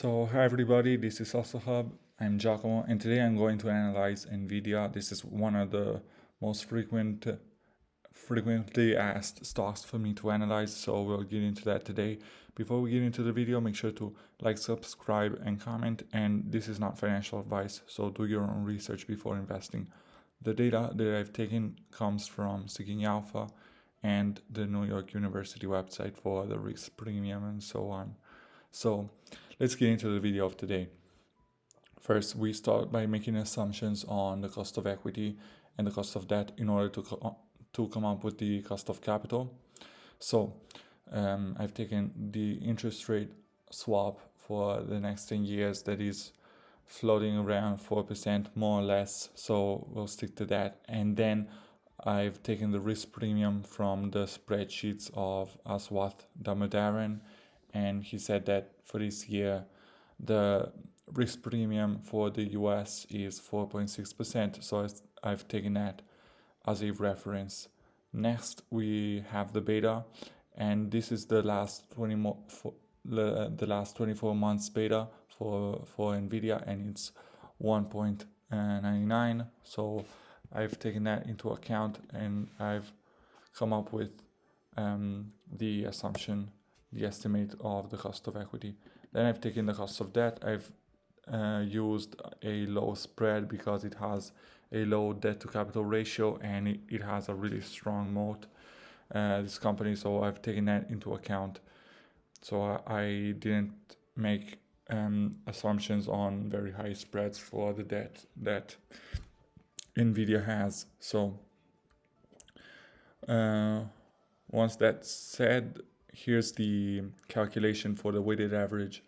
So hi everybody, this is Also Hub. I'm Giacomo, and today I'm going to analyze Nvidia. This is one of the most frequently asked stocks for me to analyze, so we'll get into that today. Before we get into the video, make sure to like, subscribe, and comment. And this is not financial advice, so do your own research before investing. The data that I've taken comes from Seeking Alpha and the New York University website for the risk premium and so on. So let's get into the video of today. First, we start by making assumptions on the cost of equity and the cost of debt in order to come up with the cost of capital. So I've taken the interest rate swap for the next 10 years that is floating around 4% more or less, so we'll stick to that. And then I've taken the risk premium from the spreadsheets of Aswath Damodaran, and he said that for this year the risk premium for the US is 4.6%, so I've taken that as a reference. Next, we have the beta, and this is the last 24 months beta for Nvidia, and it's 1.99. So I've taken that into account, and I've come up with the assumption, the estimate of the cost of equity. Then I've taken the cost of debt. I've used a low spread because it has a low debt to capital ratio, and it has a really strong moat, this company, so I've taken that into account. So I didn't make assumptions on very high spreads for the debt that Nvidia has. So once that's said, here's the calculation for the weighted average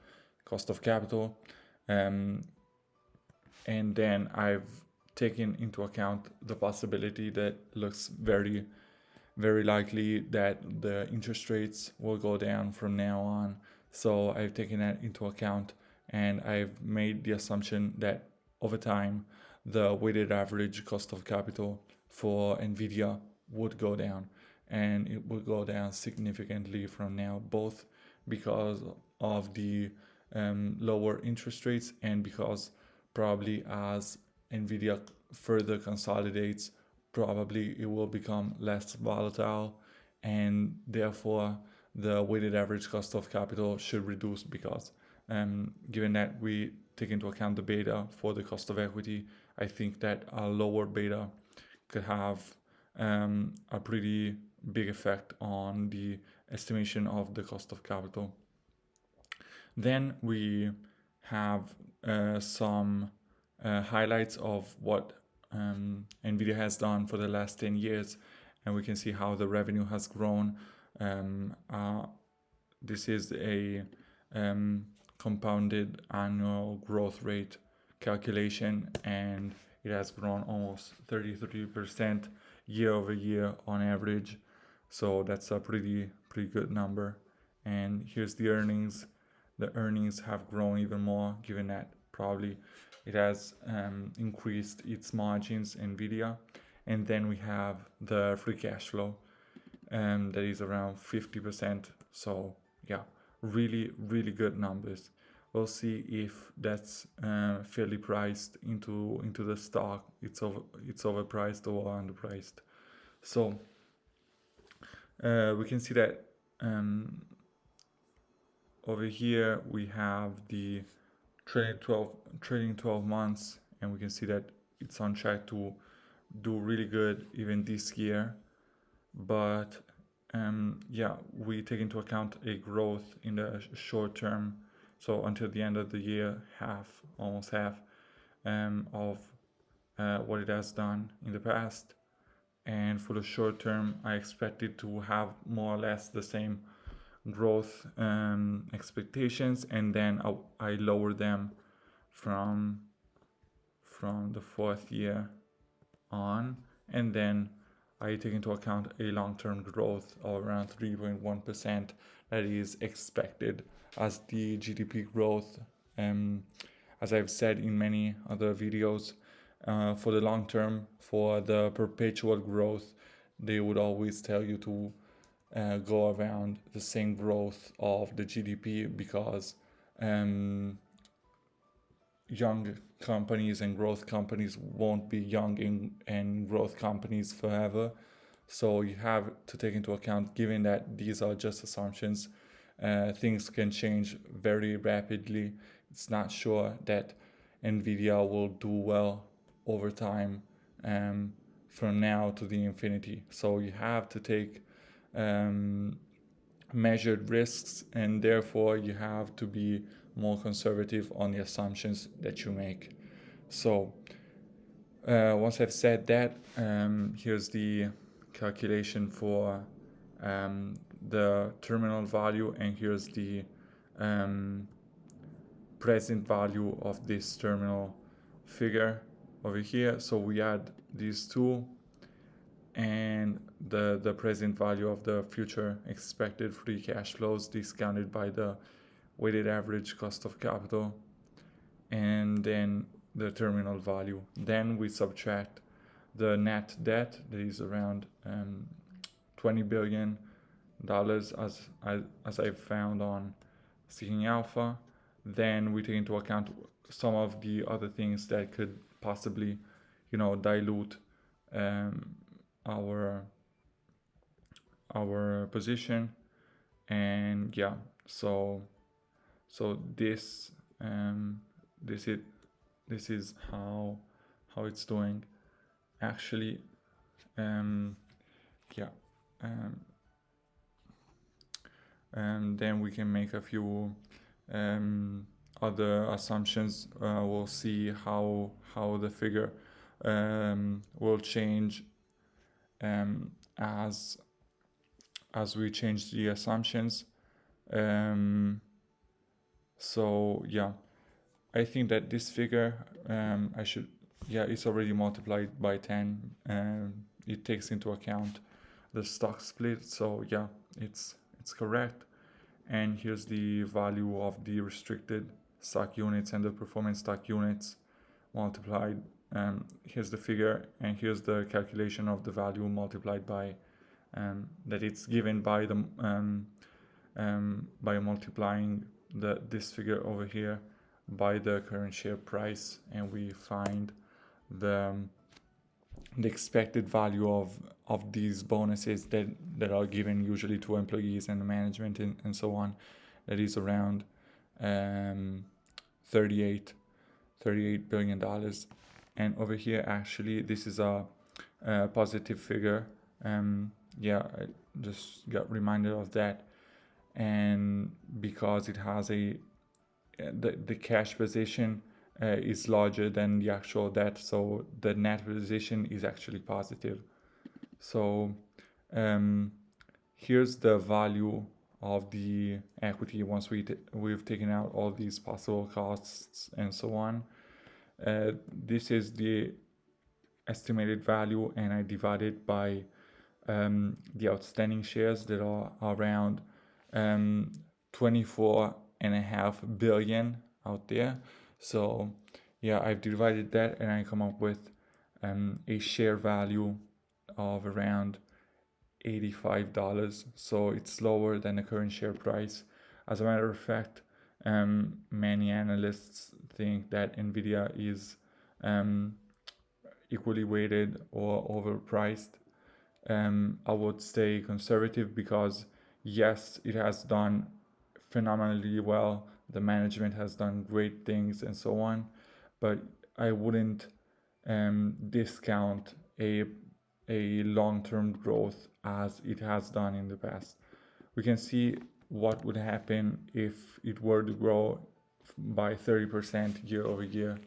cost of capital, and then I've taken into account the possibility that looks very, very likely that the interest rates will go down from now on. So I've taken that into account, and I've made the assumption that over time the weighted average cost of capital for Nvidia would go down, and it will go down significantly from now, both because of the lower interest rates and because probably as Nvidia further consolidates, probably it will become less volatile, and therefore the weighted average cost of capital should reduce because given that we take into account the beta for the cost of equity, I think that a lower beta could have a pretty big effect on the estimation of the cost of capital. Then we have some highlights of what Nvidia has done for the last 10 years, and we can see how the revenue has grown. This is a compounded annual growth rate calculation, and it has grown almost 33% year over year on average. So that's a pretty good number. And here's the earnings. The earnings have grown even more, given that probably it has increased its margins, Nvidia. And then we have the free cash flow that is around 50%. So yeah, really good numbers. We'll see if that's fairly priced into the stock. It's overpriced or underpriced. So we can see that over here we have the trailing 12 months, and we can see that it's on track to do really good even this year. But yeah, we take into account a growth in the short term, so until the end of the year, almost half of what it has done in the past. And for the short term, I expect it to have more or less the same growth expectations, and then I lower them from the fourth year on, and then I take into account a long-term growth of around 3.1% that is expected as the GDP growth. As I've said in many other videos, for the long term, for the perpetual growth, they would always tell you to go around the same growth of the GDP because young companies and growth companies won't be young and growth companies forever. So you have to take into account, given that these are just assumptions, things can change very rapidly. It's not sure that Nvidia will do well over time, from now to the infinity. So you have to take measured risks, and therefore you have to be more conservative on the assumptions that you make. So once I've said that, here's the calculation for the terminal value, and here's the present value of this terminal figure over here. So we add these two, and the present value of the future expected free cash flows discounted by the weighted average cost of capital, and then the terminal value. Then we subtract the net debt that is around $20 billion as I found on Seeking Alpha. Then we take into account some of the other things that could possibly, dilute our position. And yeah, so this is how it's doing actually. And then we can make a few other assumptions. We'll see how the figure will change as we change the assumptions. So yeah, I think that this figure it's already multiplied by 10. It takes into account the stock split, so yeah, it's correct. And here's the value of the restricted stock units and the performance stock units multiplied. Here's the figure, and here's the calculation of the value multiplied by that it's given by the by multiplying this figure over here by the current share price, and we find the expected value of these bonuses that are given usually to employees and management and so on. That is around $38 billion. And over here, actually, this is a positive figure. I just got reminded of that. And because it has the cash position is larger than the actual debt, so the net position is actually positive. So here's the value of the equity once we've taken out all these possible costs and so on. This is the estimated value, and I divide it by the outstanding shares that are around 24.5 billion out there. So yeah, I've divided that, and I come up with a share value of around $85. So it's lower than the current share price. As a matter of fact, many analysts think that Nvidia is equally weighted or overpriced. I would stay conservative because yes, it has done phenomenally well. The management has done great things and so on, but I wouldn't discount a long-term growth as it has done in the past. We can see what would happen if it were to grow by 30% year over year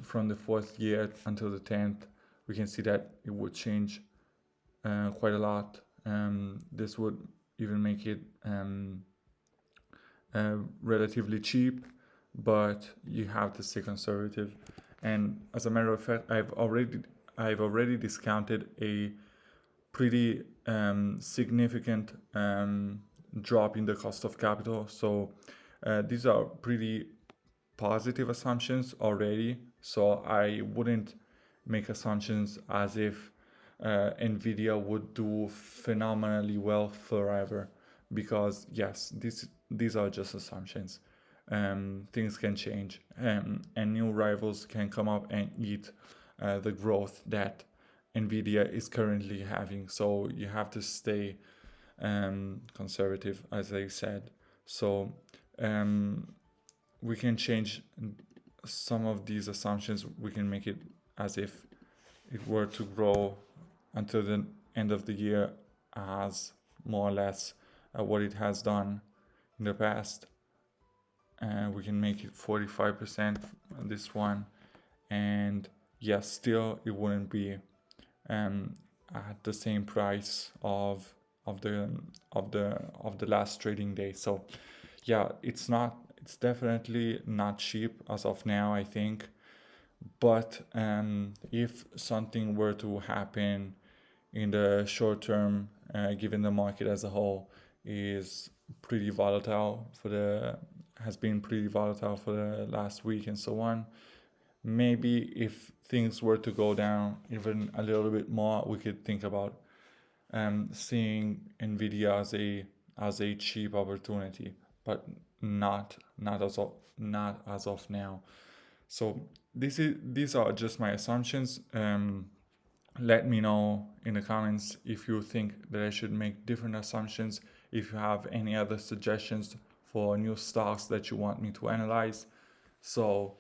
from the 4th year until the 10th. We can see that it would change quite a lot. This would even make it relatively cheap, but you have to stay conservative. And as a matter of fact, I've already discounted a pretty significant drop in the cost of capital. So these are pretty positive assumptions already. So I wouldn't make assumptions as if Nvidia would do phenomenally well forever, because yes, these are just assumptions. Things can change, and new rivals can come up and eat the growth that Nvidia is currently having. So you have to stay conservative, as I said. So we can change some of these assumptions. We can make it as if it were to grow until the end of the year as more or less what it has done in the past. And we can make it 45% this one, and yes, still it wouldn't be at the same price of the last trading day. So yeah, it's definitely not cheap as of now, I think. But if something were to happen in the short term, given the market as a whole is pretty volatile has been pretty volatile for the last week and so on, maybe if things were to go down even a little bit more, we could think about seeing Nvidia as a cheap opportunity, but not as of now. So these are just my assumptions. Let me know in the comments if you think that I should make different assumptions, if you have any other suggestions for new stocks that you want me to analyze. So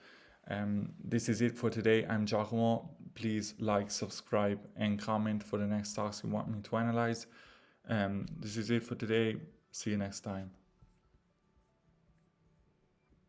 this is it for today. I'm Giacomo. Please like, subscribe, and comment for the next stocks you want me to analyze. This is it for today. See you next time.